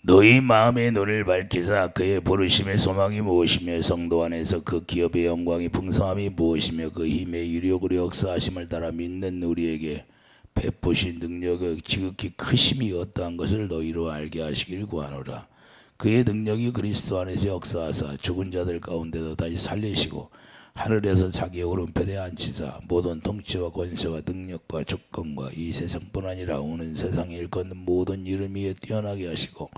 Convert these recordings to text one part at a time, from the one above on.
너희 마음의 눈을 밝히사 그의 부르심의 소망이 무엇이며 성도 안에서 그 기업의 영광이 풍성함이 무엇이며 그 힘의 유력으로 역사하심을 따라 믿는 우리에게 베푸신 능력의 지극히 크심이 어떠한 것을 너희로 알게 하시길 구하노라. 그의 능력이 그리스도 안에서 역사하사 죽은 자들 가운데도 다시 살리시고 하늘에서 자기 오른편에 앉히사 모든 통치와 권세와 능력과 주권과 이 세상뿐 아니라 오는 세상에 일컫는 모든 이름 위에 뛰어나게 하시고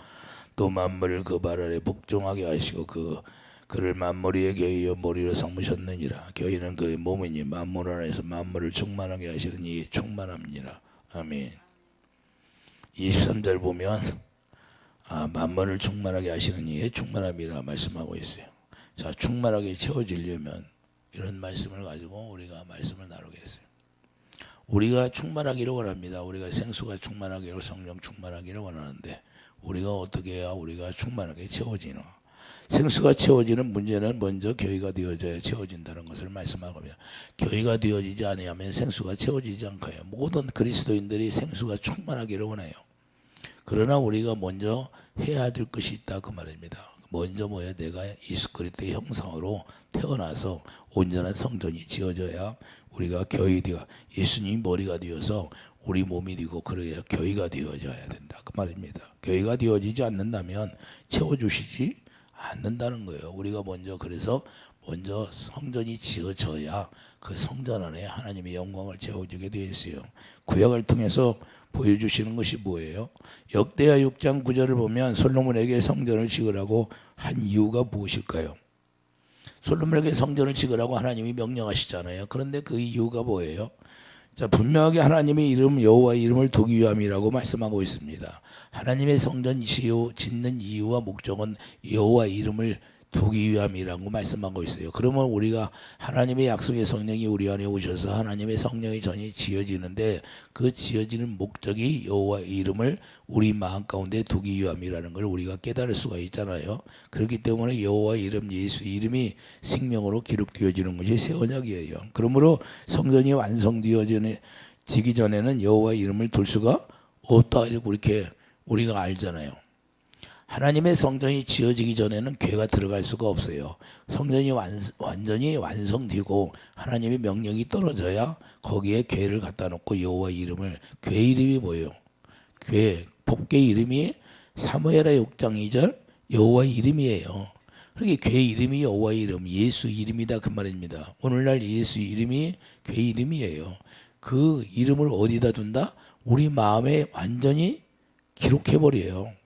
또 만물을 그 발 아래 복종하게 하시고 그를 만물 위에 교회의 머리로 삼으셨느니라. 교회는 그의 몸이니 만물 안에서 만물을 충만하게 하시는 이에 충만합니다. 아멘. 23절 보면 만물을 충만하게 하시는 이에 충만함이라 말씀하고 있어요. 자, 충만하게 채워지려면 이런 말씀을 가지고 우리가 말씀을 나누겠어요. 우리가 충만하기를 원합니다. 우리가 생수가 충만하기를, 성령 충만하기를 원하는데 우리가 어떻게 해야 우리가 충만하게 채워지나? 생수가 채워지는 문제는 먼저 교회가 되어져야 채워진다는 것을 말씀하고요. 교회가 되어지지 않으면 생수가 채워지지 않고요. 모든 그리스도인들이 생수가 충만하기를 원해요. 그러나 우리가 먼저 해야 될 것이 있다 그 말입니다. 먼저 뭐야? 내가 예수 그리스도의 형상으로 태어나서 온전한 성전이 지어져야 우리가 교회 되어 예수님 머리가 되어서 우리 몸이 되고 그래야 교회가 되어져야 된다 그 말입니다. 교회가 되어지지 않는다면 채워주시지 않는다는 거예요. 우리가 그래서 먼저 성전이 지어져야 그 성전 안에 하나님의 영광을 채워주게 되어 있어요. 구약을 통해서 보여주시는 것이 뭐예요? 역대하 6장 9절을 보면 솔로몬에게 성전을 지으라고 한 이유가 무엇일까요? 솔로몬에게 성전을 지으라고 하나님이 명령하시잖아요. 그런데 그 이유가 뭐예요? 자, 분명하게 하나님의 이름 여호와의 이름을 두기 위함이라고 말씀하고 있습니다. 하나님의 성전 짓는 이유와 목적은 여호와의 이름을 두기 위함이라고 말씀하고 있어요. 그러면 우리가 하나님의 약속의 성령이 우리 안에 오셔서 하나님의 성령의 전이 지어지는데 그 지어지는 목적이 여호와의 이름을 우리 마음 가운데 두기 위함이라는 걸 우리가 깨달을 수가 있잖아요. 그렇기 때문에 여호와의 이름, 예수 이름이 생명으로 기록되어지는 것이 새 언약이에요. 그러므로 성전이 완성되어지기 전에는 여호와의 이름을 둘 수가 없다 이렇게 우리가 알잖아요. 하나님의 성전이 지어지기 전에는 교회가 들어갈 수가 없어요. 성전이 완전히 완성되고 하나님의 명령이 떨어져야 거기에 교회를 갖다 놓고 여호와의 이름을, 교회 이름이 뭐예요? 교회 복개 이름이 사무엘하 6장 2절 여호와의 이름이에요. 그러니까 교회 이름이 여호와의 이름, 예수 이름이다 그 말입니다. 오늘날 예수 이름이 교회 이름이에요. 그 이름을 어디다 둔다? 우리 마음에 완전히 기록해버려요.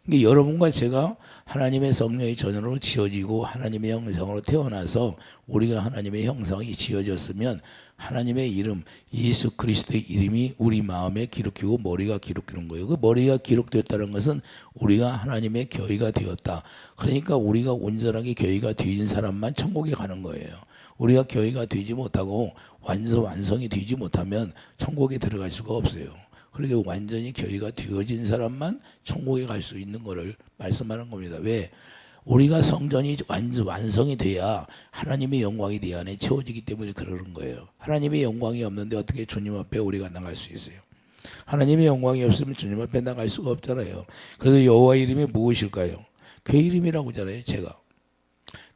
그러니까 여러분과 제가 하나님의 성령의 전으로 지어지고 하나님의 형상으로 태어나서 우리가 하나님의 형상이 지어졌으면 하나님의 이름 예수 그리스도의 이름이 우리 마음에 기록되고 머리가 기록되는 거예요. 그 머리가 기록되었다는 것은 우리가 하나님의 교회가 되었다. 그러니까 우리가 온전하게 교회가 되는 사람만 천국에 가는 거예요. 우리가 교회가 되지 못하고 완성이 되지 못하면 천국에 들어갈 수가 없어요. 그러니까 완전히 교회가 되어진 사람만 천국에 갈 수 있는 것을 말씀하는 겁니다. 왜? 우리가 성전이 완성이 돼야 하나님의 영광이 내 안에 채워지기 때문에 그러는 거예요. 하나님의 영광이 없는데 어떻게 주님 앞에 우리가 나갈 수 있어요? 하나님의 영광이 없으면 주님 앞에 나갈 수가 없잖아요. 그래서 여호와의 이름이 무엇일까요? 교회 이름이라고 하잖아요. 제가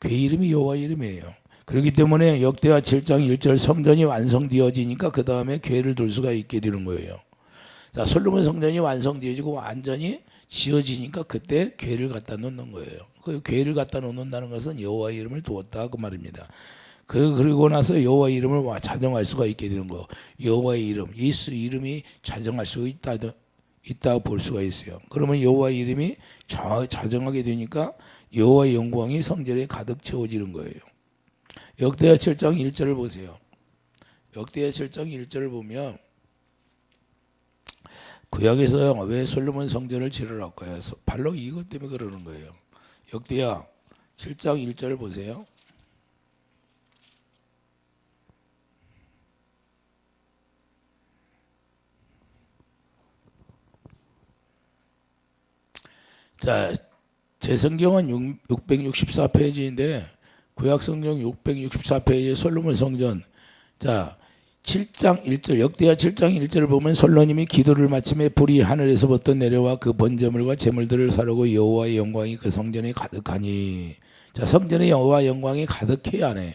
교회 이름이 여호와의 이름이에요. 그렇기 때문에 역대하 7장 1절 성전이 완성되어지니까 그 다음에 교회를 둘 수가 있게 되는 거예요. 자, 솔로몬 성전이 완성되어지고 완전히 지어지니까 그때 교회를 갖다 놓는 거예요. 그 교회를 갖다 놓는다는 것은 여호와의 이름을 두었다 그 말입니다. 그리고 나서 여호와의 이름을 자정할 수가 있게 되는 거예요. 여호와의 이름, 예수 이름이 자정할 수 있다고 볼 수가 있어요. 그러면 여호와의 이름이 자정하게 되니까 여호와의 영광이 성전에 가득 채워지는 거예요. 역대하 7장 1절을 보세요. 역대하 7장 1절을 보면 구약에서 왜 솔로몬 성전을 지으라고 해요? 바로 이것 때문에 그러는 거예요. 역대하 7장 1절을 보세요. 자, 제 성경은 664페이지인데 구약 성경 664페이지 솔로몬 성전. 자, 7장 1절 역대하 7장 1절을 보면 솔로님이 기도를 마침에 불이 하늘에서부터 내려와 그 번제물과 제물들을 사르고 여호와의 영광이 그 성전에 가득하니. 자, 성전에 여호와 영광이 가득해야 하네.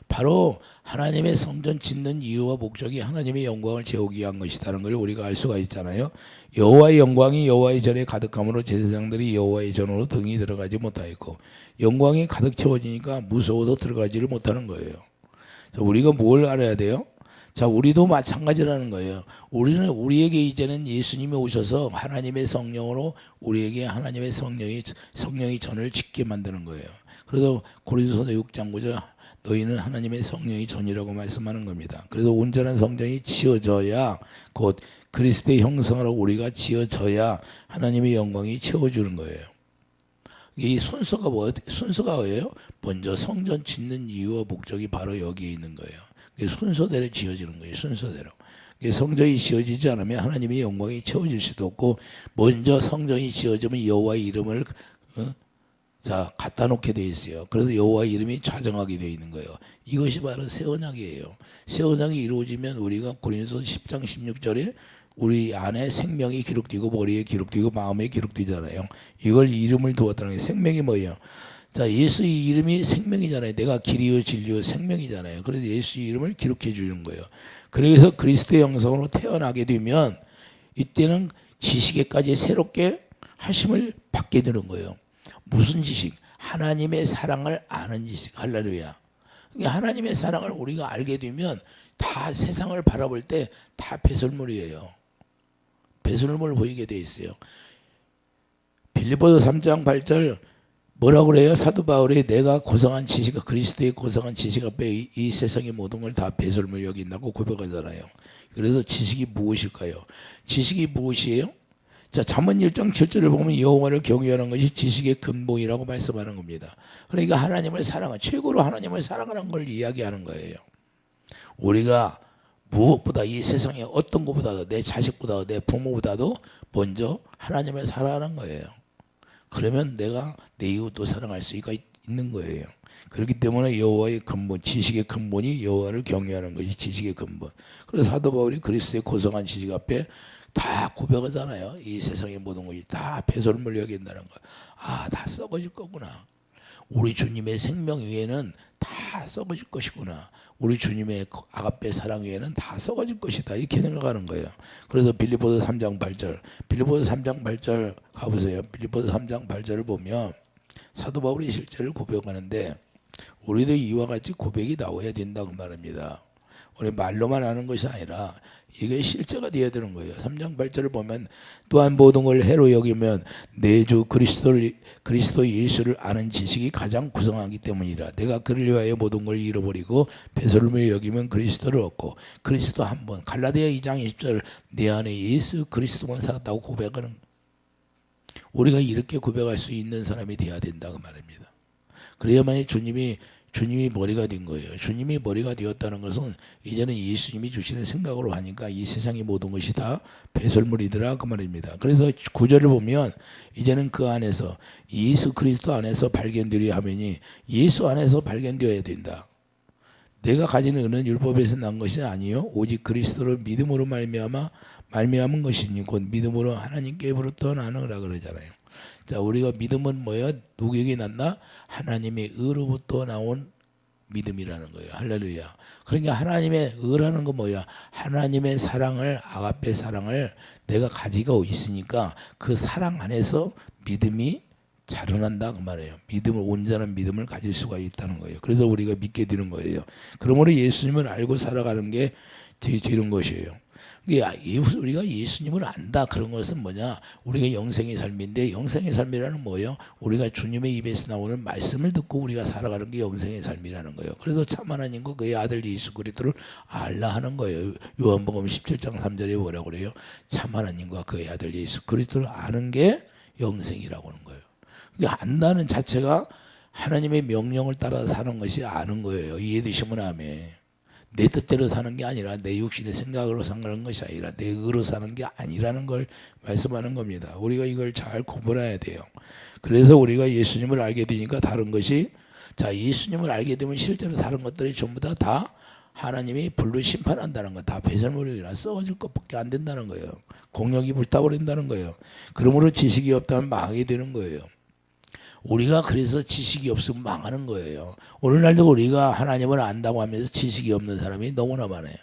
바로 하나님의 성전 짓는 이유와 목적이 하나님의 영광을 채우기 위한 것이라는 걸 우리가 알 수가 있잖아요. 여호와의 영광이 여호와의 전에 가득함으로 제사장들이 여호와의 전으로 등이 들어가지 못하였고, 영광이 가득 채워지니까 무서워서 들어가지를 못하는 거예요. 자, 우리가 뭘 알아야 돼요? 자, 우리도 마찬가지라는 거예요. 우리에게 이제는 예수님이 오셔서 하나님의 성령으로 우리에게 하나님의 성령이 전을 짓게 만드는 거예요. 그래서 고린도서 6장 9절 너희는 하나님의 성령이 전이라고 말씀하는 겁니다. 그래서 온전한 성전이 지어져야, 곧 그리스도의 형상으로 우리가 지어져야 하나님의 영광이 채워주는 거예요. 이 순서가 뭐예요? 먼저 성전 짓는 이유와 목적이 바로 여기에 있는 거예요. 순서대로 지어지는 거예요. 순서대로. 성전이 지어지지 않으면 하나님의 영광이 채워질 수도 없고, 먼저 성전이 지어지면 여호와의 이름을 갖다 놓게 돼 있어요. 그래서 여호와의 이름이 좌정하게 돼 있는 거예요. 이것이 바로 새 언약이에요. 새 언약이 이루어지면 우리가 고린도서 10장 16절에 우리 안에 생명이 기록되고 머리에 기록되고 마음에 기록되잖아요. 이걸 이름을 두었다는 게, 생명이 뭐예요? 자, 예수의 이름이 생명이잖아요. 내가 길이요 진리요 생명이잖아요. 그래서 예수의 이름을 기록해 주는 거예요. 그래서 그리스도의 형상으로 태어나게 되면 이때는 지식에까지 새롭게 하심을 받게 되는 거예요. 무슨 지식? 하나님의 사랑을 아는 지식. 할렐루야. 하나님의 사랑을 우리가 알게 되면 다 세상을 바라볼 때 다 배설물이에요. 배설물을 보이게 돼 있어요. 빌립보서 3장 8절 뭐라고 그래요? 사도 바울이 내가 고상한 지식, 그리스도의 고상한 지식 앞에 이 세상의 모든 걸 다 배설물 여긴다고 고백하잖아요. 그래서 지식이 무엇일까요? 지식이 무엇이에요? 자, 잠언 1장 7절을 보면 여호와를 경외하는 것이 지식의 근본이라고 말씀하는 겁니다. 그러니까 하나님을 사랑하는, 최고로 하나님을 사랑하는 걸 이야기하는 거예요. 우리가 무엇보다 이 세상에 어떤 것보다도, 내 자식보다도 내 부모보다도 먼저 하나님을 사랑하는 거예요. 그러면 내가 내 이웃도 사랑할 수가 있는 거예요. 그렇기 때문에 여호와의 근본, 지식의 근본이 여호와를 경외하는 것이 지식의 근본. 그래서 사도 바울이 그리스도의 고상한 지식 앞에 다 고백하잖아요. 이 세상의 모든 것이 다 배설물 여긴다는 거. 아, 다 썩어질 거구나. 우리 주님의 생명 위에는 다 썩어질 것이구나. 우리 주님의 아가페 사랑 위에는 다 썩어질 것이다. 이렇게 생각하는 거예요. 그래서 빌립보서 3장 8절, 빌립보서 3장 8절 가보세요. 빌립보서 3장 8절을 보면 사도 바울이 실제를 고백하는데, 우리도 이와 같이 고백이 나와야 된다고 말합니다. 우리 말로만 하는 것이 아니라 이게 실제가 되어야 되는 거예요. 3장 8절을 보면 또한 모든 걸 해로 여기면 내 주 그리스도 예수를 아는 지식이 가장 구성하기 때문이라. 내가 그를 위하여 모든 걸 잃어버리고 배설물 여기면 그리스도를 얻고, 그리스도 한 번, 갈라디아 2장 20절 내 안에 예수 그리스도만 살았다고 고백하는, 우리가 이렇게 고백할 수 있는 사람이 되어야 된다고 말합니다. 그래야만이 주님이 머리가 된 거예요. 주님이 머리가 되었다는 것은 이제는 예수님이 주시는 생각으로 하니까 이 세상의 모든 것이 다 배설물이더라 그 말입니다. 그래서 9절을 보면 이제는 그 안에서 예수 그리스도 안에서 발견되려 하면이, 예수 안에서 발견되어야 된다. 내가 가진 은은 율법에서 난 것이 아니요 오직 그리스도를 믿음으로 말미암은 것이니 곧 믿음으로 하나님께로부터 나느라 그러잖아요. 자, 우리가 믿음은 뭐예요? 누구에게 났나? 하나님의 의로부터 나온 믿음이라는 거예요. 할렐루야. 그러니까 하나님의 의라는 건 뭐야? 하나님의 사랑을, 아가페 사랑을 내가 가지고 있으니까 그 사랑 안에서 믿음이 자라난다 그 말이에요. 믿음을, 온전한 믿음을 가질 수가 있다는 거예요. 그래서 우리가 믿게 되는 거예요. 그러므로 예수님을 알고 살아가는 게 되는 것이에요. 우리가 예수님을 안다 그런 것은 뭐냐? 우리가 영생의 삶인데, 영생의 삶이라는 뭐예요? 우리가 주님의 입에서 나오는 말씀을 듣고 우리가 살아가는 게 영생의 삶이라는 거예요. 그래서 참 하나님과 그의 아들 예수 그리스도를 알라 하는 거예요. 요한복음 17장 3절에 뭐라고 그래요? 참 하나님과 그의 아들 예수 그리스도를 아는 게 영생이라고 하는 거예요. 그러니까 안다는 자체가 하나님의 명령을 따라 사는 것이 아는 거예요. 이해되시면 아멘. 내 뜻대로 사는 게 아니라 내 육신의 생각으로 사는 것이 아니라 내 의로 사는 게 아니라는 걸 말씀하는 겁니다. 우리가 이걸 잘 구분해야 돼요. 그래서 우리가 예수님을 알게 되니까 다른 것이, 자, 예수님을 알게 되면 실제로 다른 것들이 전부 다 하나님이 불로 심판한다는 거. 다 배설물이라 썩어질 것밖에 안 된다는 거예요. 공력이 불타버린다는 거예요. 그러므로 지식이 없다면 망하게 되는 거예요. 우리가 그래서 지식이 없으면 망하는 거예요. 오늘날도 우리가 하나님을 안다고 하면서 지식이 없는 사람이 너무나 많아요.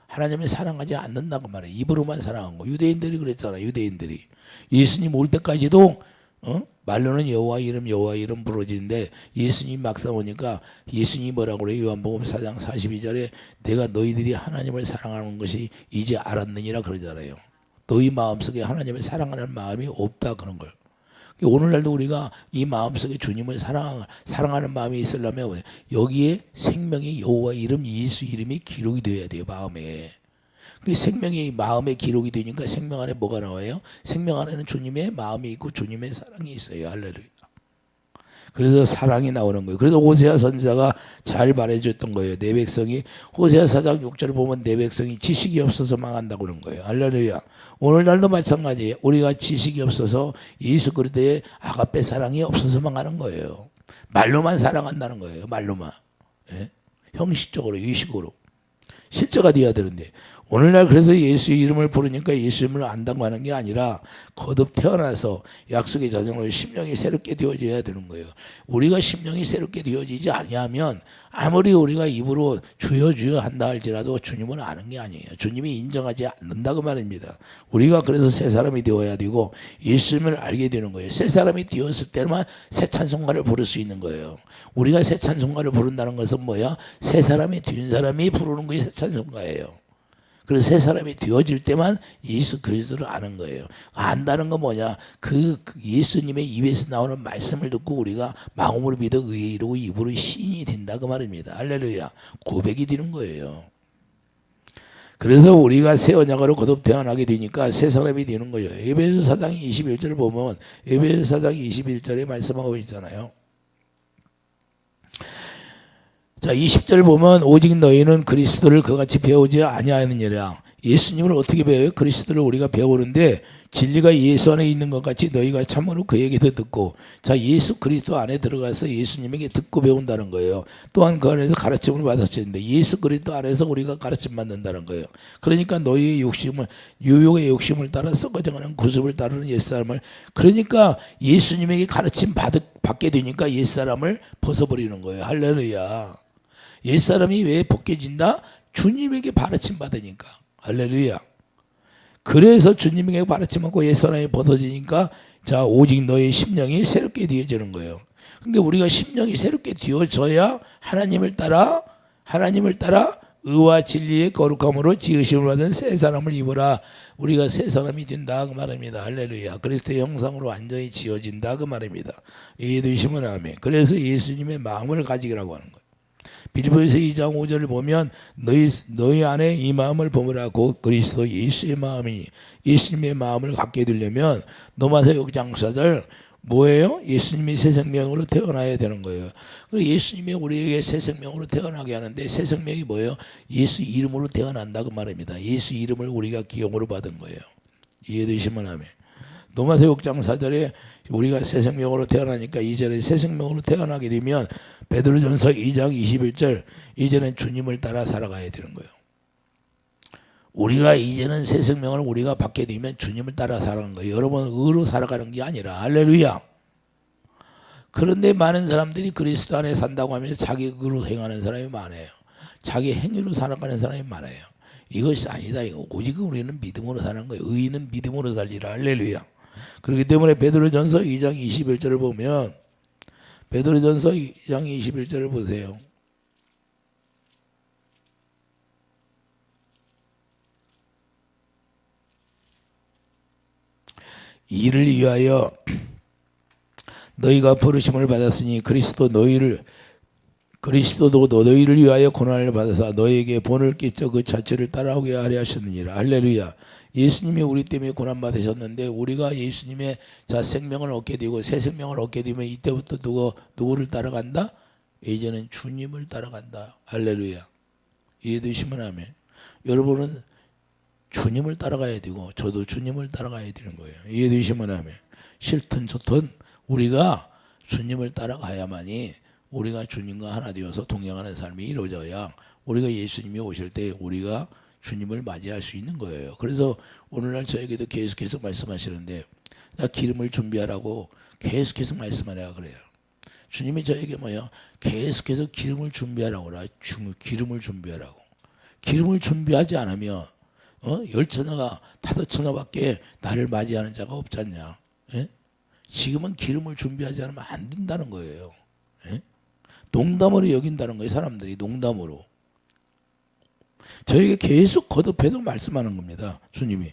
하나님을 사랑하지 않는다고 말해요. 입으로만 사랑한 거. 유대인들이 그랬잖아요. 유대인들이 예수님 올 때까지도 말로는 여호와 이름 부르짖는데 예수님 막상 오니까 예수님이 뭐라고 그래요? 요한복음 4장 42절에 내가 너희들이 하나님을 사랑하는 것이 이제 알았느니라 그러잖아요. 너희 마음속에 하나님을 사랑하는 마음이 없다 그런 걸. 오늘날도 우리가 이 마음속에 주님을 사랑하는 마음이 있으려면 여기에 생명의 여호와 이름 예수 이름이 기록이 되어야 돼요. 마음에. 그 생명이 마음에 기록이 되니까 생명 안에 뭐가 나와요? 생명 안에는 주님의 마음이 있고 주님의 사랑이 있어요. 할렐루야. 그래서 사랑이 나오는 거예요. 그래서 호세아 선지자가 잘 말해줬던 거예요. 내 백성이 호세아 4장 6절을 보면 내 백성이 지식이 없어서 망한다고 그런 거예요. 할렐루야. 오늘날도 마찬가지예요. 우리가 지식이 없어서 예수 그리스도의 아가페 사랑이 없어서 망하는 거예요. 말로만 사랑한다는 거예요. 말로만. 예? 형식적으로 의식으로. 실제가 돼야 되는데 오늘날 그래서 예수의 이름을 부르니까 예수 이름을 안다고 하는 게 아니라 거듭 태어나서 약속의 자정으로 심령이 새롭게 되어져야 되는 거예요. 우리가 심령이 새롭게 되어지지 아니하면 아무리 우리가 입으로 주여 주여 한다 할지라도 주님은 아는 게 아니에요. 주님이 인정하지 않는다고 말입니다. 우리가 그래서 새 사람이 되어야 되고 예수님을 알게 되는 거예요. 새 사람이 되었을 때만 새 찬송가를 부를 수 있는 거예요. 우리가 새 찬송가를 부른다는 것은 뭐야? 새 사람이 된 사람이 부르는 게 새 찬송가예요. 그래서 새 사람이 되어질 때만 예수 그리스도를 아는 거예요. 안다는 건 뭐냐? 그 예수님의 입에서 나오는 말씀을 듣고 우리가 마음으로 믿어 의에 이르고 입으로 시인이 된다 그 말입니다. 할렐루야. 고백이 되는 거예요. 그래서 우리가 새 언약으로 거듭 태어나게 되니까 새 사람이 되는 거예요. 에베소 4장 21절을 보면 에베소 4장 21절에 말씀하고 있잖아요. 자, 20절 보면 오직 너희는 그리스도를 그같이 배우지 아니하느니라. 예수님을 어떻게 배워요? 그리스도를 우리가 배우는데 진리가 예수 안에 있는 것 같이 너희가 참으로 그에게서 듣고, 자, 예수 그리스도 안에 들어가서 예수님에게 듣고 배운다는 거예요. 또한 그 안에서 가르침을 받았는데 예수 그리스도 안에서 우리가 가르침 받는다는 거예요. 그러니까 너희의 욕심을, 유욕의 욕심을 따라 썩어져가는 구습을 따르는 옛사람을, 그러니까 예수님에게 가르침 받게 되니까 옛사람을 벗어버리는 거예요. 할렐루야. 옛사람이 왜 벗겨진다? 주님에게 가르침 받으니까. 할렐루야. 그래서 주님에게 가르침 받고 옛사람이 벗어지니까 자, 오직 너의 심령이 새롭게 되어지는 거예요. 그러니까 우리가 심령이 새롭게 되어져야 하나님을 따라 의와 진리의 거룩함으로 지으심을 받은 새 사람을 입으라. 우리가 새 사람이 된다 그 말입니다. 할렐루야. 그리스도의 형상으로 완전히 지어진다 그 말입니다. 이해되시면 아멘. 그래서 예수님의 마음을 가지라고 하는 거예요. 빌립보서 2장 5절을 보면 너희 안에 이 마음을 버무라고 그리스도 예수의 마음이, 예수님의 마음을 갖게 되려면 로마서 6장 4절 뭐예요? 예수님이 새 생명으로 태어나야 되는 거예요. 예수님이 우리에게 새 생명으로 태어나게 하는데 새 생명이 뭐예요? 예수 이름으로 태어난다고 말입니다. 예수 이름을 우리가 기용으로 받은 거예요. 이해되시면 아멘. 로마서 6장 4절에 우리가 새 생명으로 태어나니까 이제는 새 생명으로 태어나게 되면 베드로전서 2장 21절 이제는 주님을 따라 살아가야 되는 거예요. 우리가 이제는 새 생명을 우리가 받게 되면 주님을 따라 살아가는 거예요. 여러분 의로 살아가는 게 아니라. 할렐루야. 그런데 많은 사람들이 그리스도 안에 산다고 하면서 자기 의로 행하는 사람이 많아요. 자기 행위로 살아가는 사람이 많아요. 이것이 아니다. 이거 오직 우리는 믿음으로 사는 거예요. 의인은 믿음으로 살리라. 할렐루야. 그렇기 때문에 베드로전서 2장 21절을 보면 베드로전서 2장 21절을 보세요. 이를 위하여 너희가 부르심을 받았으니 그리스도도 너희를 위하여 고난을 받아서 너희에게 본을 끼쳐 그 자체를 따라오게 하려 하셨느니라. 할렐루야. 예수님이 우리 때문에 고난 받으셨는데 우리가 예수님의 자 생명을 얻게 되고 새 생명을 얻게 되면 이때부터 누구를 따라간다? 이제는 주님을 따라간다. 할렐루야. 이해되시면 아멘. 여러분은 주님을 따라가야 되고 저도 주님을 따라가야 되는 거예요. 이해되시면 아멘. 싫든 좋든 우리가 주님을 따라가야만이 우리가 주님과 하나 되어서 동행하는 삶이 이루어져야 우리가 예수님이 오실 때 우리가 주님을 맞이할 수 있는 거예요. 그래서 오늘날 저에게도 계속해서 말씀하시는데 기름을 준비하라고 계속해서 말씀하라 그래요. 주님이 저에게 뭐예요? 계속해서 기름을 준비하라고 그래. 기름을 준비하라고. 기름을 준비하지 않으면 열처녀가 5처녀밖에 나를 맞이하는 자가 없지 않냐. 예? 지금은 기름을 준비하지 않으면 안 된다는 거예요. 예? 농담으로 여긴다는 거예요. 사람들이 농담으로. 저에게 계속 거듭해서 말씀하는 겁니다. 주님이.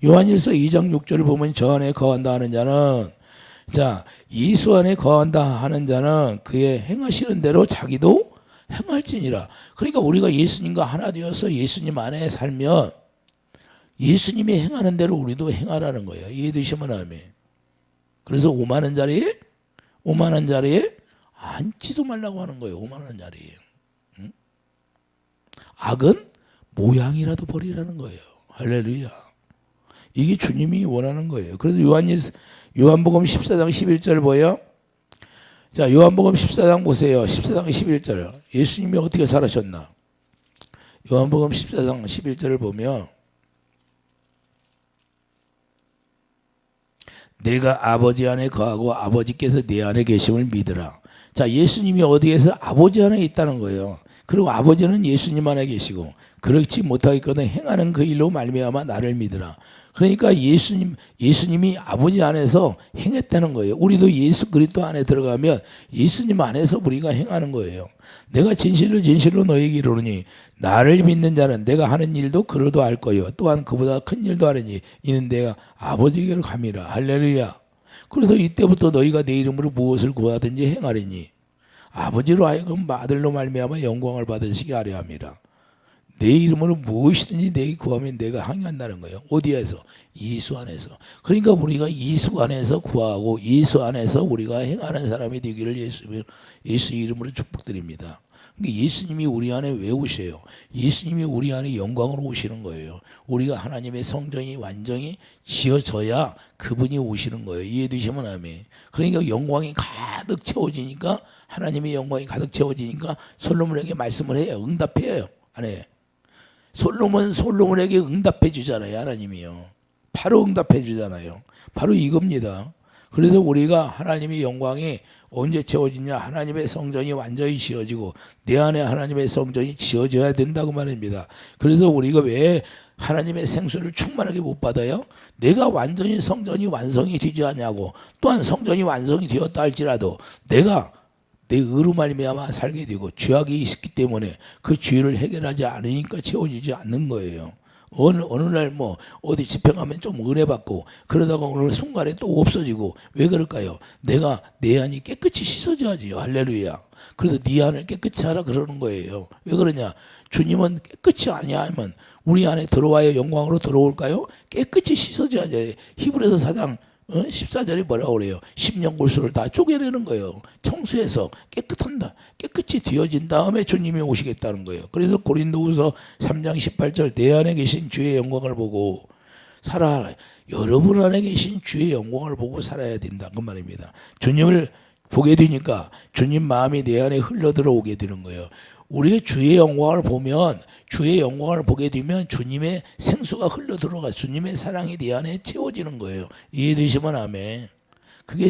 요한일서 2장 6절을 보면 저 안에 거한다 하는 자는 자 예수 안에 거한다 하는 자는 그의 행하시는 대로 자기도 행할지니라. 그러니까 우리가 예수님과 하나 되어서 예수님 안에 살면 예수님이 행하는 대로 우리도 행하라는 거예요. 이해되시면 아멘. 그래서 오만한 자리에 앉지도 말라고 하는 거예요. 오만한 자리에. 응? 악은 모양이라도 버리라는 거예요. 할렐루야. 이게 주님이 원하는 거예요. 그래서 요한복음 14장 11절 보여요? 자, 요한복음 14장 보세요. 14장 11절. 예수님이 어떻게 살아셨나? 요한복음 14장 11절을 보면 내가 아버지 안에 거하고 아버지께서 내 안에 계심을 믿으라. 자, 예수님이 어디에서 아버지 안에 있다는 거예요. 그리고 아버지는 예수님 안에 계시고 그렇지 못하겠거든 행하는 그 일로 말미암아 나를 믿으라. 그러니까 예수님이 아버지 안에서 행했다는 거예요. 우리도 예수 그리스도 안에 들어가면 예수님 안에서 우리가 행하는 거예요. 내가 진실로 너희에게 이르노니 나를 믿는 자는 내가 하는 일도 그러도 알 거요. 또한 그보다 큰 일도 하리니 이는 내가 아버지께로 감이라. 할렐루야. 그래서 이때부터 너희가 내 이름으로 무엇을 구하든지 행하리니 아버지로 하여금 아들로 말미암아 영광을 받으시게 하려 함이라. 내 이름으로 무엇이든지 내게 구하면 내가 행한다는 거예요. 어디에서? 예수 안에서. 그러니까 우리가 예수 안에서 구하고 예수 안에서 우리가 행하는 사람이 되기를 예수 이름으로 축복드립니다. 그러니까 예수님이 우리 안에 왜 오셔요? 예수님이 우리 안에 영광으로 오시는 거예요. 우리가 하나님의 성전이 완전히 지어져야 그분이 오시는 거예요. 이해되시면 아멘. 그러니까 영광이 가득 채워지니까 하나님의 영광이 가득 채워지니까 솔로몬에게 말씀을 해요. 응답해요. 안 해요? 솔로몬에게 응답해 주잖아요. 하나님이요. 바로 응답해 주잖아요. 바로 이겁니다. 그래서 우리가 하나님의 영광이 언제 채워지냐? 하나님의 성전이 완전히 지어지고 내 안에 하나님의 성전이 지어져야 된다고 말입니다. 그래서 우리가 왜 하나님의 생수를 충만하게 못 받아요? 내가 완전히 성전이 완성이 되지 않냐고. 또한 성전이 완성이 되었다 할지라도 내가 내 의로 말미암아 살게 되고 죄악이 있기 때문에 그 죄를 해결하지 않으니까 채워지지 않는 거예요. 어느 날 뭐 어디 집회 가면 좀 은혜 받고 그러다가 어느 순간에 또 없어지고 왜 그럴까요? 내가 내 안이 깨끗이 씻어져야지요. 할렐루야. 그래서 네 안을 깨끗이 하라 그러는 거예요. 왜 그러냐? 주님은 깨끗이 아니하면 우리 안에 들어와야 영광으로 들어올까요? 깨끗이 씻어져야죠. 히브리서 4장 14절에 뭐라고 그래요? 십년골수를 다 쪼개내는 거예요. 청소해서 깨끗이 되어진 다음에 주님이 오시겠다는 거예요. 그래서 고린도후서 3장 18절 내 안에 계신 주의 영광을 보고 살아. 여러분 안에 계신 주의 영광을 보고 살아야 된다 그 말입니다. 주님을 보게 되니까 주님 마음이 내 안에 흘러 들어오게 되는 거예요. 우리의 주의 영광을 보면 주의 영광을 보게 되면 주님의 생수가 흘러 들어가 주님의 사랑이 내 안에 채워지는 거예요. 이해되시면 아멘. 그게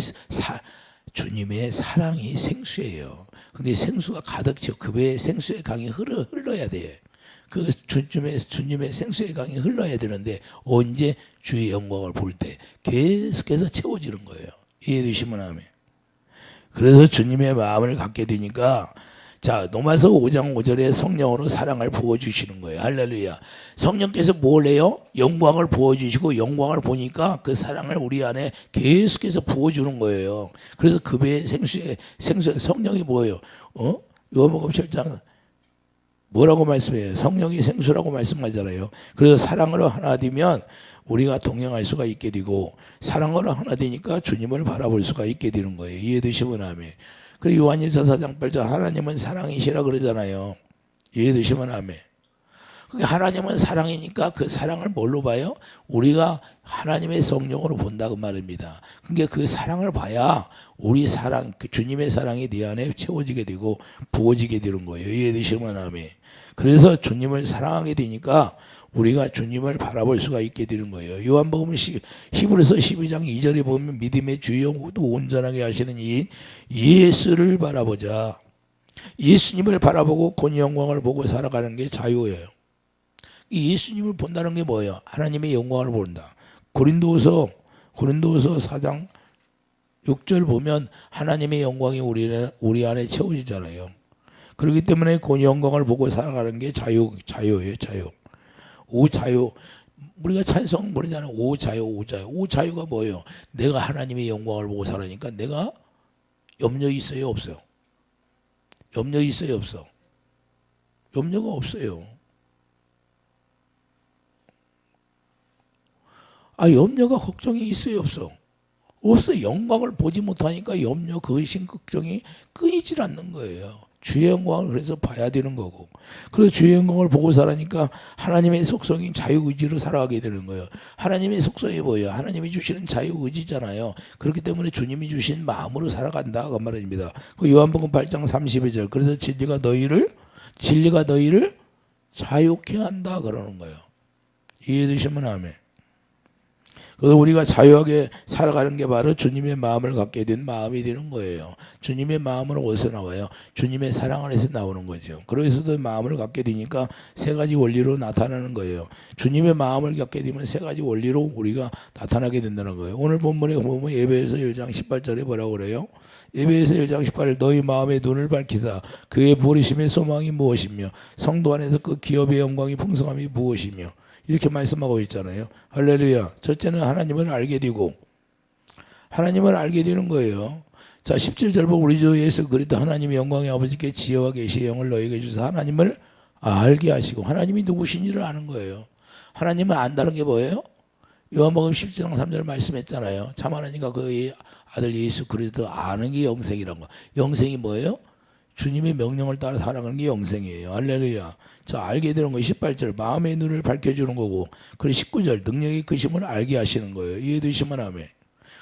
주님의 사랑이 생수예요. 근데 생수가 가득 채워 그 배에 생수의 강이 흘러야 돼. 그 주님의 생수의 강이 흘러야 되는데 언제 주의 영광을 볼 때 계속해서 채워지는 거예요. 이해되시면 아멘. 그래서 주님의 마음을 갖게 되니까 자, 로마서 5장 5절에 성령으로 사랑을 부어주시는 거예요. 할렐루야. 성령께서 뭘 해요? 영광을 부어주시고 영광을 보니까 그 사랑을 우리 안에 계속해서 부어주는 거예요. 그래서 그 배의 생수의 성령이 뭐예요? 요한복음 7장 뭐라고 말씀해요? 성령이 생수라고 말씀하잖아요. 그래서 사랑으로 하나 되면 우리가 동행할 수가 있게 되고 사랑으로 하나 되니까 주님을 바라볼 수가 있게 되는 거예요. 이해되시면 아멘. 그리고 요한일서 4장 8절 하나님은 사랑이시라 그러잖아요. 이해되시면 아멘. 그러니까 하나님은 사랑이니까 그 사랑을 뭘로 봐요? 우리가 하나님의 성령으로 본다고 말입니다. 그러니까 그 사랑을 봐야 우리 사랑, 그 주님의 사랑이 네 안에 채워지게 되고 부어지게 되는 거예요. 이해되시면 아멘. 그래서 주님을 사랑하게 되니까 우리가 주님을 바라볼 수가 있게 되는 거예요. 요한복음 히브리서 12장 2절에 보면 믿음의 주요 모두 온전하게 하시는 이인 예수를 바라보자. 예수님을 바라보고 그 영광을 보고 살아가는 게 자유예요. 예수님을 본다는 게 뭐예요? 하나님의 영광을 본다. 고린도서 4장 6절 보면 하나님의 영광이 우리 안에 채워지잖아요. 그렇기 때문에 그 영광을 보고 살아가는 게 자유예요. 자유. 오자유. 우리가 찬송 부르잖아요. 오자유. 오자유가 뭐예요? 내가 하나님의 영광을 보고 살아니까 내가 염려 있어요? 없어요? 염려 있어요? 없어? 염려가 없어요. 염려가 걱정이 있어요? 없어? 없어. 영광을 보지 못하니까 염려, 근심, 걱정이 끊이질 않는 거예요. 주의 영광을 그래서 봐야 되는 거고, 그래서 주의 영광을 보고 살아니까 하나님의 속성인 자유의지로 살아가게 되는 거예요. 하나님의 속성이 뭐예요? 하나님이 주시는 자유의지잖아요. 그렇기 때문에 주님이 주신 마음으로 살아간다 그 말입니다. 그 요한복음 8장 32절 그래서 진리가 너희를 자유케 한다 그러는 거예요. 이해되시면 아멘. 그래서 우리가 자유하게 살아가는 게 바로 주님의 마음을 갖게 된 마음이 되는 거예요. 주님의 마음은 어디서 나와요? 주님의 사랑 안에서 나오는 거죠. 그래서도 마음을 갖게 되니까 세 가지 원리로 나타나는 거예요. 주님의 마음을 갖게 되면 세 가지 원리로 우리가 나타나게 된다는 거예요. 오늘 본문에 보면 에베소서 1장 18절에 뭐라고 그래요? 에베소서 1장 18절 너희 마음의 눈을 밝히사 그의 부르심의 소망이 무엇이며 성도 안에서 그 기업의 영광이 풍성함이 무엇이며 이렇게 말씀하고 있잖아요. 할렐루야. 첫째는 하나님을 알게 되고 하나님을 알게 되는 거예요. 자 17절 보면 우리 주 예수 그리스도 하나님의 영광의 아버지께 지혜와 계시의 영을 너희에게 주사 하나님을 알게 하시고 하나님이 누구신지를 아는 거예요. 하나님을 안다는 게 뭐예요? 요한복음 17장 3절 말씀했잖아요. 참 하나님과 그의 아들 예수 그리스도 아는 게 영생이란 거. 영생이 뭐예요? 주님의 명령을 따라 살아가는 게 영생이에요. 할렐루야. 자, 알게 되는 거 18절 마음의 눈을 밝혀주는 거고, 그리고 19절 능력의 크심을 알게 하시는 거예요. 이해되시면 아멘.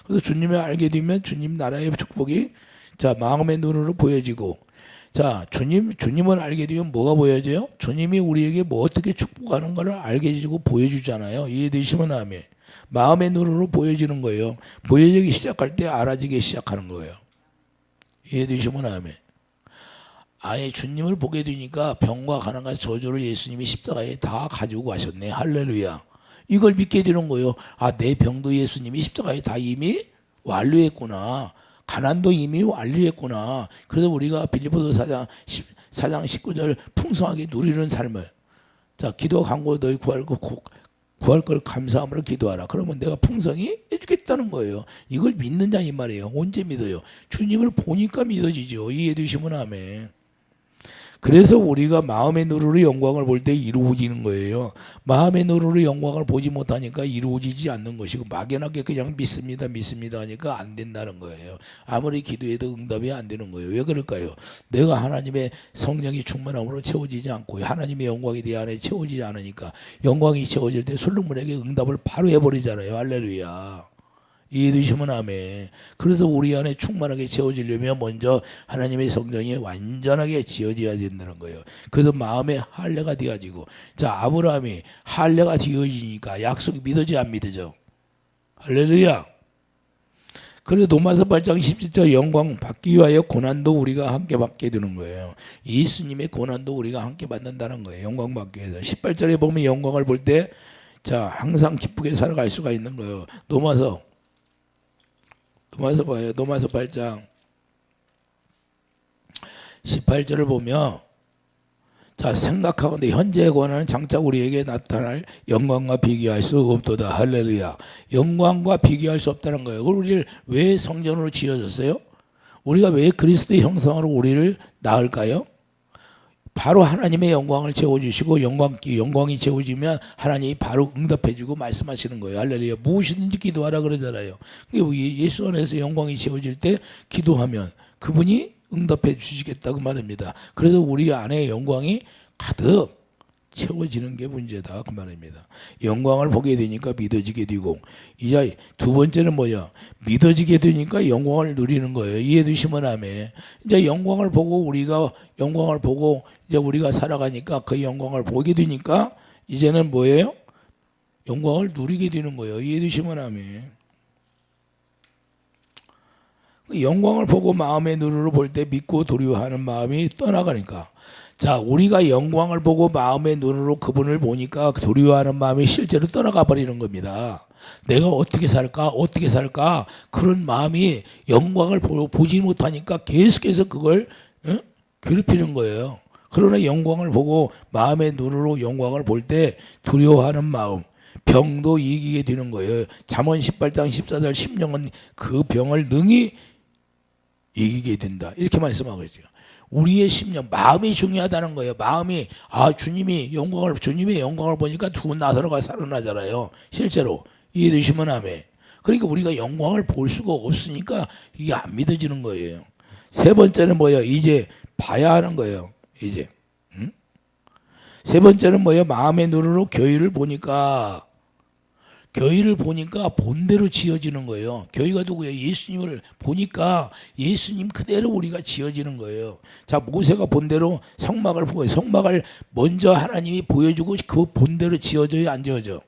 그래서 주님을 알게 되면 주님 나라의 축복이 자 마음의 눈으로 보여지고, 자 주님을 알게 되면 뭐가 보여져요? 주님이 우리에게 뭐 어떻게 축복하는 것을 알게 해주고 보여주잖아요. 이해되시면 아멘. 마음의 눈으로 보여지는 거예요. 보여지기 시작할 때 알아지기 시작하는 거예요. 이해되시면 아멘. 아예 주님을 보게 되니까 병과 가난과 저주를 예수님이 십자가에 다 가지고 가셨네. 할렐루야. 이걸 믿게 되는 거예요. 내 병도 예수님이 십자가에 다 이미 완료했구나. 가난도 이미 완료했구나. 그래서 우리가 빌립보서 4장 19절 풍성하게 누리는 삶을 자 기도 간구 너희 구할 걸 감사함으로 기도하라. 그러면 내가 풍성히 해주겠다는 거예요. 이걸 믿는 자 이 말이에요. 언제 믿어요? 주님을 보니까 믿어지죠. 이해되시면 아멘. 그래서 우리가 마음의 눈으로 영광을 볼 때 이루어지는 거예요. 마음의 눈으로 영광을 보지 못하니까 이루어지지 않는 것이고 막연하게 그냥 믿습니다 하니까 안 된다는 거예요. 아무리 기도해도 응답이 안 되는 거예요. 왜 그럴까요? 내가 하나님의 성령이 충만함으로 채워지지 않고 하나님의 영광이 내 안에 채워지지 않으니까 영광이 채워질 때 솔로몬에게 응답을 바로 해버리잖아요. 할렐루야. 이해되시면 아멘. 그래서 우리 안에 충만하게 채워지려면 먼저 하나님의 성령이 완전하게 지어져야 된다는 거예요. 그래서 마음에 할례가 되어지고 자 아브라함이 할례가 되어지니까 약속이 믿어지 안 믿어져? 할렐루야. 그리고 로마서 8장 17절 영광 받기 위하여 고난도 우리가 함께 받게 되는 거예요. 예수님의 고난도 우리가 함께 받는다는 거예요. 영광 받기 위해서. 18절에 보면 영광을 볼 때 자 항상 기쁘게 살아갈 수가 있는 거예요. 로마서 봐요. 로마서 8장 18절을 보면 자 생각하건대 현재의 권한은 장차 우리에게 나타날 영광과 비교할 수 없도다. 할렐루야. 영광과 비교할 수 없다는 거예요. 우리를 왜 성전으로 지어졌어요? 우리가 왜 그리스도의 형상으로 우리를 낳을까요? 바로 하나님의 영광을 채워주시고 영광이 채워지면 하나님이 바로 응답해주고 말씀하시는 거예요. 할렐루야. 무엇이든지 기도하라 그러잖아요. 예수 안에서 영광이 채워질 때 기도하면 그분이 응답해 주시겠다고 말입니다. 그래서 우리 안에 영광이 가득 채워지는 게 문제다 그 말입니다. 영광을 보게 되니까 믿어지게 되고, 이제 두 번째는 뭐야? 믿어지게 되니까 영광을 누리는 거예요. 이해되시면 아멘. 이제 영광을 보고 이제 우리가 살아가니까 그 영광을 보게 되니까 이제는 뭐예요? 영광을 누리게 되는 거예요. 이해되시면 아멘. 영광을 보고 마음의 눈으로 볼 때 믿고 두려워하는 마음이 떠나가니까, 자, 우리가 영광을 보고 마음의 눈으로 그분을 보니까 두려워하는 마음이 실제로 떠나가 버리는 겁니다. 내가 어떻게 살까 그런 마음이 영광을 보지 못하니까 계속해서 그걸 괴롭히는 거예요. 그러나 영광을 보고 마음의 눈으로 영광을 볼 때 두려워하는 마음, 병도 이기게 되는 거예요. 잠언 18장 14절 16은 그 병을 능히 이기게 된다 이렇게 말씀하고 있어요. 우리의 심령, 마음이 중요하다는 거예요. 마음이, 주님의 영광을 보니까 두 나더러가 살아나잖아요. 실제로. 이해되시면 아멘. 그러니까 우리가 영광을 볼 수가 없으니까 이게 안 믿어지는 거예요. 세 번째는 뭐예요? 이제 봐야 하는 거예요. 이제. 세 번째는 뭐예요? 마음의 눈으로 교회를 보니까 본대로 지어지는 거예요. 교회가 누구예요? 예수님을 보니까 예수님 그대로 우리가 지어지는 거예요. 자, 모세가 본대로 성막을 보고, 성막을 먼저 하나님이 보여주고 그 본대로 지어져요, 안 지어져?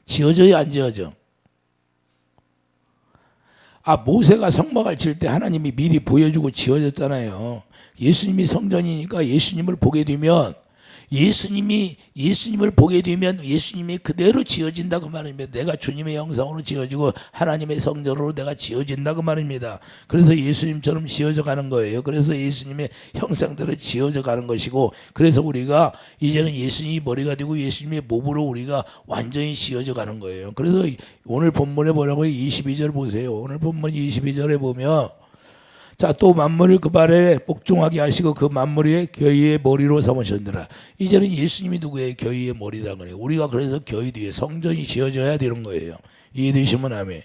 지어져요, 안 지어져? 모세가 성막을 지을 때 하나님이 미리 보여주고 지어졌잖아요. 예수님이 성전이니까 예수님을 보게 되면 예수님을 보게 되면 예수님이 그대로 지어진다 그 말입니다. 내가 주님의 형상으로 지어지고 하나님의 성전으로 내가 지어진다 그 말입니다. 그래서 예수님처럼 지어져 가는 거예요. 그래서 예수님의 형상대로 지어져 가는 것이고, 그래서 우리가 이제는 예수님이 머리가 되고 예수님의 몸으로 우리가 완전히 지어져 가는 거예요. 그래서 오늘 본문에 뭐라고요? 22절 보세요. 오늘 본문 22절에 보면, 자, 또 만물을 그 발에 복종하게 하시고 그 만물 위에 교회의 머리로 삼으셨느라. 이제는 예수님이 누구예요? 교회의 머리다 그래요. 우리가 그래서 교회 뒤에 성전이 지어져야 되는 거예요. 이해되시면 아멘.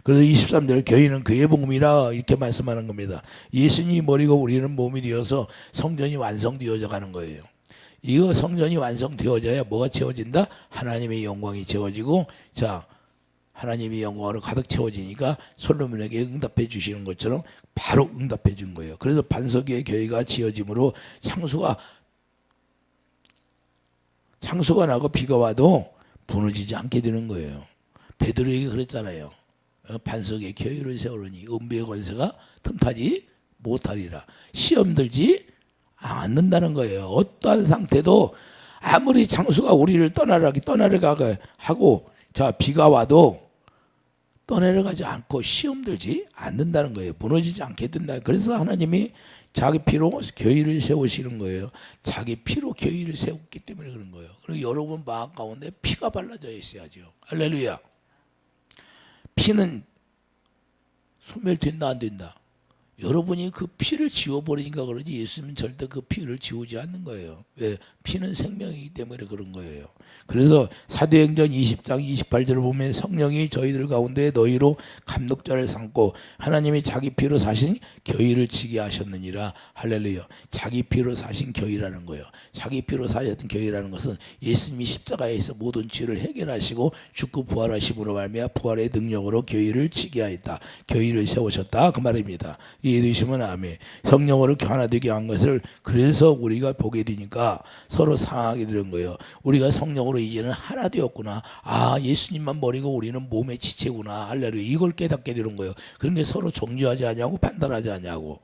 그래서 23절 교회는 그의 몸이라 이렇게 말씀하는 겁니다. 예수님이 머리고 우리는 몸이 되어서 성전이 완성되어져 가는 거예요. 이거 성전이 완성되어져야 뭐가 채워진다? 하나님의 영광이 채워지고, 자, 하나님의 영광으로 가득 채워지니까 솔로몬에게 응답해 주시는 것처럼 바로 응답해 준 거예요. 그래서 반석 위에 교회가 지어짐으로 창수가 나고 비가 와도 무너지지 않게 되는 거예요. 베드로에게 그랬잖아요. 반석 위에 교회를 세우려니 음부의 권세가 틈타지 못하리라. 시험 들지 않는다는 거예요. 어떠한 상태도 아무리 창수가 우리를 떠나려가게 하고, 자, 비가 와도 떠내려가지 않고 시험 들지 않는다는 거예요. 무너지지 않게 된다. 그래서 하나님이 자기 피로 교회를 세우시는 거예요. 자기 피로 교회를 세웠기 때문에 그런 거예요. 그리고 여러분 마음 가운데 피가 발라져 있어야죠. 할렐루야. 피는 소멸된다 안 된다? 여러분이 그 피를 지워버리니까 그러지 예수님은 절대 그 피를 지우지 않는 거예요. 왜? 피는 생명이기 때문에 그런 거예요. 그래서 사도행전 20장 28절을 보면 성령이 저희들 가운데 너희로 감독자를 삼고 하나님이 자기 피로 사신 교회를 지게 하셨느니라. 할렐루야. 자기 피로 사신 교회라는 거예요. 자기 피로 사셨던 교회라는 것은 예수님이 십자가에서 모든 죄를 해결하시고 죽고 부활하심으로 말미암아 부활의 능력으로 교회를 지게 하였다. 교회를 세우셨다 그 말입니다. 이해되시면 아멘. 성령으로 하나되게 한 것을 그래서 우리가 보게 되니까 서로 상하게 되는 거예요. 우리가 성령으로 이제는 하나 되었구나. 예수님만 버리고 우리는 몸의 지체구나. 할렐루야. 이걸 깨닫게 되는 거예요. 그런 게 서로 정죄하지 않냐고, 판단하지 않냐고,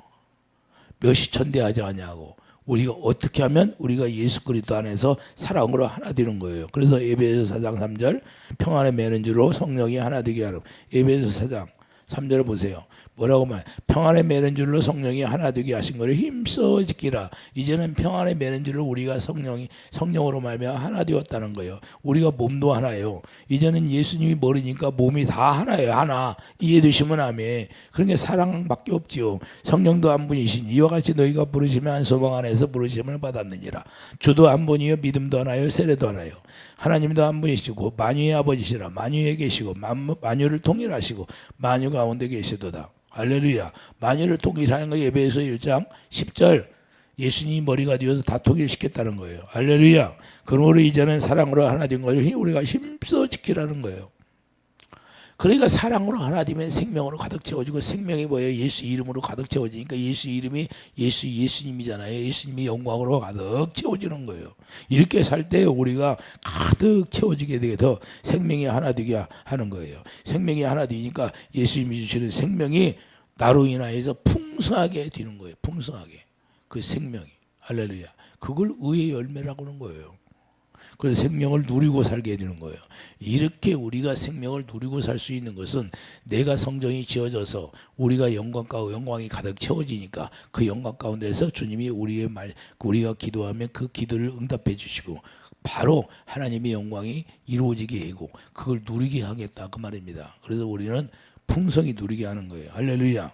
멸시천대하지 않냐고. 우리가 어떻게 하면 우리가 예수 그리스도 안에서 사랑으로 하나 되는 거예요. 그래서 에베소 4장 3절 평안의 매는 줄로 성령이 하나 되게 하라. 에베소 4장 3절을 보세요. 뭐라고 말해? 평안의 매는 줄로 성령이 하나 되게 하신 것을 힘써 지키라. 이제는 평안의 매는 줄로 우리가 성령으로 말미암아 하나 되었다는 거예요. 우리가 몸도 하나예요. 이제는 예수님이 머리니까 몸이 다 하나예요. 하나. 이해되시면 아멘. 그런 게 사랑밖에 없지요. 성령도 한 분이신 이와 같이 너희가 부르시면 한 소망 안에서 부르심을 받았느니라. 주도 한 분이요 믿음도 하나요 세례도 하나요. 하나님도 한 분이시고 만유의 아버지시라. 만유에 계시고 만유를 통일하시고 만유 가운데 계시도다. 할렐루야. 만유를 통일하는 거 에베소 1장 10절 예수님이 머리가 되어서 다 통일시켰다는 거예요. 할렐루야. 그러므로 이제는 사랑으로 하나 된 것을 우리가 힘써 지키라는 거예요. 그러니까 사랑으로 하나 되면 생명으로 가득 채워지고, 생명이 뭐예요? 예수 이름으로 가득 채워지니까 예수 이름이 예수님이잖아요. 예수님이 영광으로 가득 채워지는 거예요. 이렇게 살 때 우리가 가득 채워지게 돼서 생명이 하나 되게 하는 거예요. 생명이 하나 되니까 예수님이 주시는 생명이 나로 인하여서 풍성하게 되는 거예요. 풍성하게. 그 생명이. 할렐루야. 그걸 의의 열매라고 하는 거예요. 그래서 생명을 누리고 살게 되는 거예요. 이렇게 우리가 생명을 누리고 살 수 있는 것은 내가 성전이 지어져서 우리가 영광이 가득 채워지니까 그 영광 가운데서 주님이 우리가 기도하면 그 기도를 응답해 주시고 바로 하나님의 영광이 이루어지게 하고 그걸 누리게 하겠다 그 말입니다. 그래서 우리는 풍성히 누리게 하는 거예요. 할렐루야.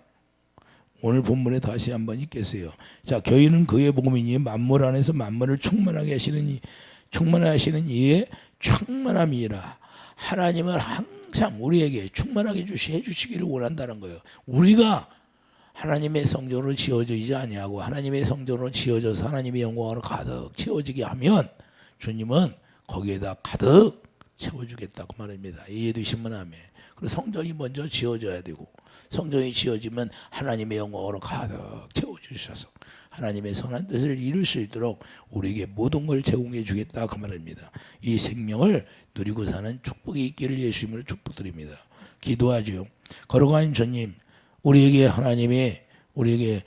오늘 본문에 다시 한번 읽겠어요. 자, 교회는 그의 복음이니 만물 안에서 만물을 충만하게 하시는 이의 충만함이라. 하나님은 항상 우리에게 충만하게 해주시기를 원한다는 거예요. 우리가 하나님의 성전으로 지어지지 아니하고 하나님의 성전으로 지어져서 하나님의 영광으로 가득 채워지게 하면 주님은 거기에다 가득 채워주겠다고 말입니다. 이해되시면 아멘. 그리고 성전이 먼저 지어져야 되고 성전이 지어지면 하나님의 영광으로 가득 채워주셔서 하나님의 선한 뜻을 이룰 수 있도록 우리에게 모든 걸 제공해 주겠다 그 말입니다. 이 생명을 누리고 사는 축복이 있기를 예수님으로 축복드립니다. 기도하죠. 거룩한 주님, 우리에게 하나님이 우리에게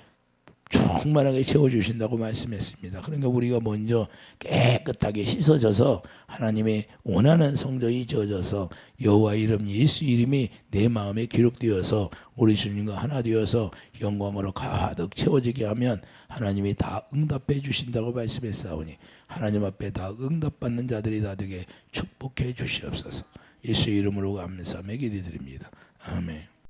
충만하게 채워주신다고 말씀했습니다. 그러니까 우리가 먼저 깨끗하게 씻어져서 하나님의 원하는 성전이 지어져서 여호와 이름 예수 이름이 내 마음에 기록되어서 우리 주님과 하나 되어서 영광으로 가득 채워지게 하면 하나님이 다 응답해 주신다고 말씀했사오니 하나님 앞에 다 응답받는 자들이 다 되게 축복해 주시옵소서. 예수 이름으로 감사하며 기도드립니다. 아멘.